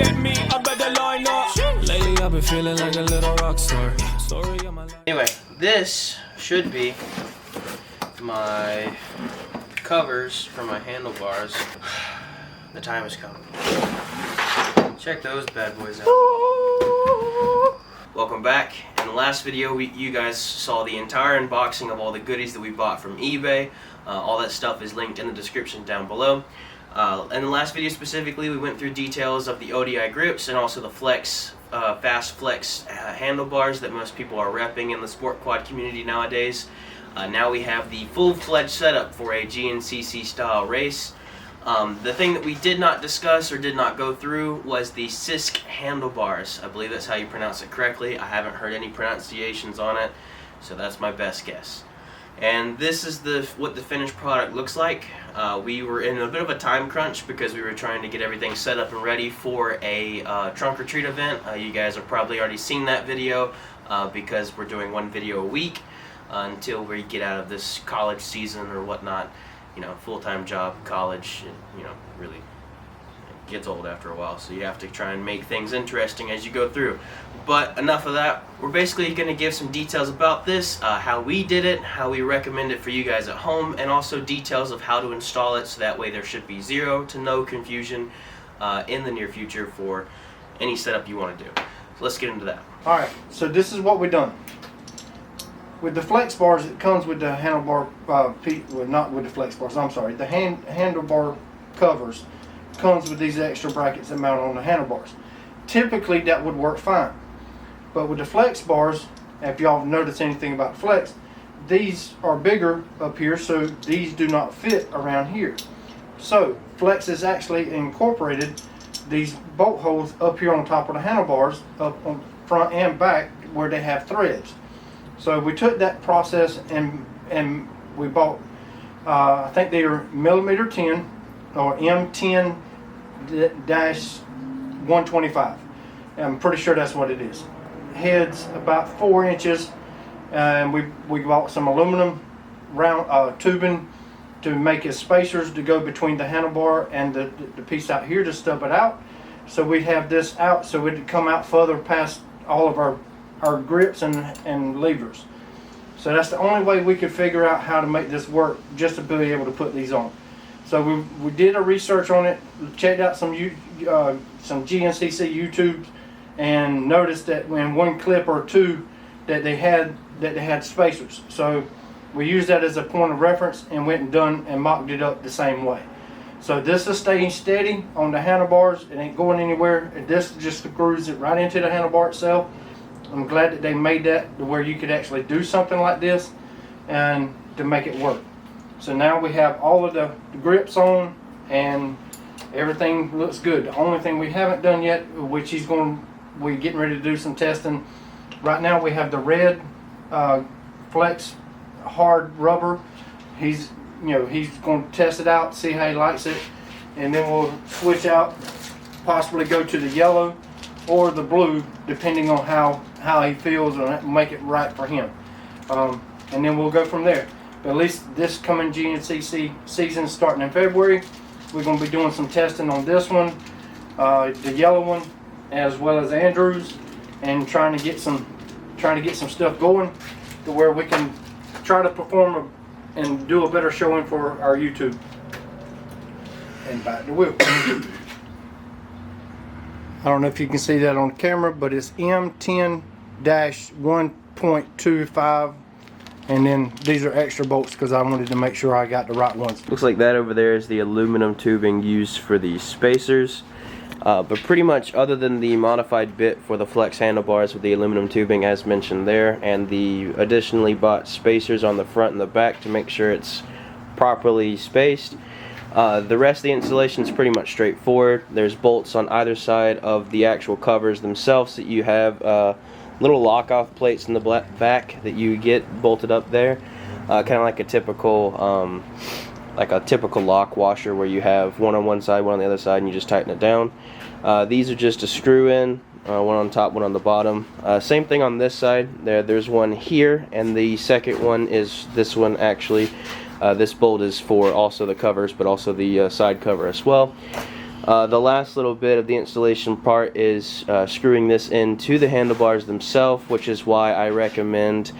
get me, I better line up. Lately I've been feeling like a little rock star. Story of my life. Anyway, this should be my covers for my handlebars. The time has come. Check those bad boys out. Welcome back. In the last video, you guys saw the entire unboxing of all the goodies that we bought from eBay. All that stuff is linked in the description down below. In the last video specifically, we went through details of the ODI grips and also the flexx, fast flex handlebars that most people are repping in the sport quad community nowadays. Now we have the full-fledged setup for a GNCC style race. The thing that we did not discuss or did not go through was the Cycra handlebars. I believe that's how you pronounce it correctly. I haven't heard any pronunciations on it, so that's my best guess. And this is what the finished product looks like. We were in a bit of a time crunch because we were trying to get everything set up and ready for a trunk or treat event. You guys have probably already seen that video because we're doing one video a week until we get out of this college season or whatnot. You know, full-time job, college, you know, really gets old after a while, so you have to try and make things interesting as you go through. But enough of that. We're basically going to give some details about this, how we did it, how we recommend it for you guys at home, and also details of how to install it, so that way there should be zero to no confusion in the near future for any setup you want to do. So let's get into that. Alright, so this is what we've done. With the flex bars, it comes with the handlebar, well, not with the flex bars, I'm sorry, the handlebar covers comes with these extra brackets that mount on the handlebars. Typically that would work fine, but with the flex bars, if y'all notice anything about flex, these are bigger up here, so these do not fit around here. So flex has actually incorporated these bolt holes up here on top of the handlebars, up on front and back, where they have threads. So we took that process and we bought, I think they are millimeter 10 or M10-125. I'm pretty sure that's what it is. Heads about 4 inches, and we bought some aluminum round tubing to make it spacers to go between the handlebar and the piece out here to stub it out. So we have this out so it would come out further past all of our grips and levers. So that's the only way we could figure out how to make this work, just to be able to put these on. So we did a research on it, checked out some GNCC YouTube, and noticed that in one clip or two that they had spacers. So we used that as a point of reference and went and mocked it up the same way. So this is staying steady on the handlebars. It ain't going anywhere. This just screws it right into the handlebar itself. I'm glad that they made that to where you could actually do something like this and to make it work. So now we have all of the grips on and everything looks good. The only thing we haven't done yet, which we're getting ready to do some testing. Right now we have the red flex hard rubber. He's going to test it out, see how he likes it, and then we'll switch out, possibly go to the yellow or the blue, depending on how he feels, and make it right for him. And then we'll go from there. But at least this coming GNCC season starting in February, we're going to be doing some testing on this one, the yellow one, as well as Andrew's, and trying to get some stuff going to where we can try to perform and do a better showing for our YouTube. And back to wheel. I don't know if you can see that on camera, but it's M10-1.25, and then these are extra bolts because I wanted to make sure I got the right ones. Looks like that over there is the aluminum tubing used for the spacers. But pretty much, other than the modified bit for the flex handlebars with the aluminum tubing as mentioned there, and the additionally bought spacers on the front and the back to make sure it's properly spaced, the rest of the installation is pretty much straightforward. There's bolts on either side of the actual covers themselves that you have little lock-off plates in the back that you get bolted up there, kind of like a typical lock washer where you have one on one side, one on the other side, and you just tighten it down. These are just a screw in, one on top, one on the bottom. Same thing on this side. There's one here, and the second one is this one actually. This bolt is for also the covers, but also the side cover as well. The last little bit of the installation part is screwing this into the handlebars themselves, which is why I recommend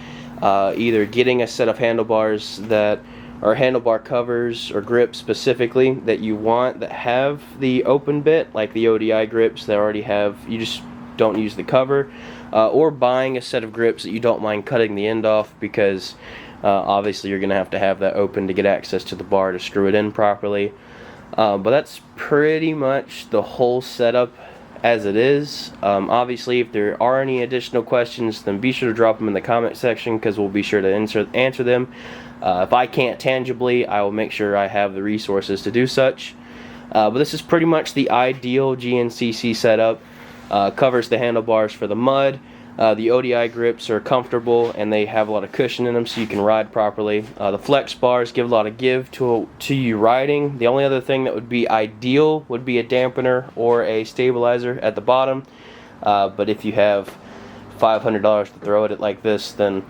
either getting a set of handlebars that are handlebar covers or grips specifically that you want that have the open bit, like the ODI grips that already have, you just don't use the cover, or buying a set of grips that you don't mind cutting the end off, because obviously you're going to have that open to get access to the bar to screw it in properly. But that's pretty much the whole setup as it is. Obviously, if there are any additional questions, then be sure to drop them in the comment section, because we'll be sure to answer them. If I can't tangibly, I will make sure I have the resources to do such. But this is pretty much the ideal GNCC setup. Covers the handlebars for the mud. The ODI grips are comfortable and they have a lot of cushion in them, so you can ride properly. The flex bars give a lot of give to you riding. The only other thing that would be ideal would be a dampener or a stabilizer at the bottom. But if you have $500 to throw at it like this, then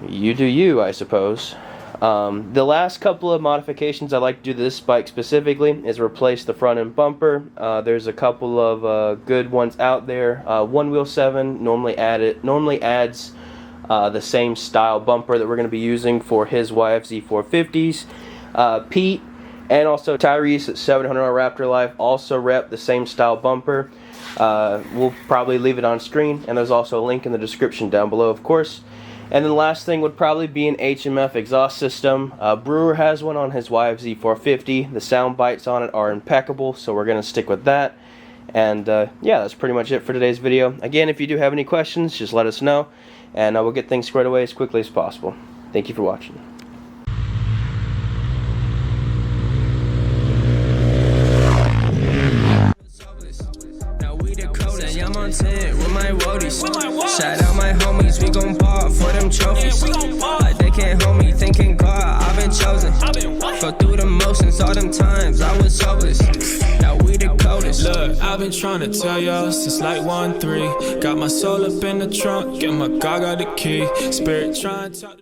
you do you, I suppose. The last couple of modifications I like to do to this bike specifically is replace the front end bumper. There's a couple of good ones out there. One Wheel 7 normally adds the same style bumper that we're going to be using for his YFZ 450s. Pete and also Tyrese at 700R Raptor Life also rep the same style bumper. We'll probably leave it on screen, and there's also a link in the description down below, of course. And then the last thing would probably be an HMF exhaust system. Brewer has one on his YFZ 450. The sound bites on it are impeccable, so we're going to stick with that. And yeah, that's pretty much it for today's video. Again, if you do have any questions, just let us know, and we'll get things squared away as quickly as possible. Thank you for watching. I'm on 10 with my woadies. Shout out my homies, we gon' ball for them trophies. Like they can't hold me, thinking God, I've been chosen. Go through the motions all them times, I was hopeless. Now we the coldest. Look, I've been trying to tell y'all since like 1-3. Got my soul up in the trunk, get my God got the key. Spirit trying to talk.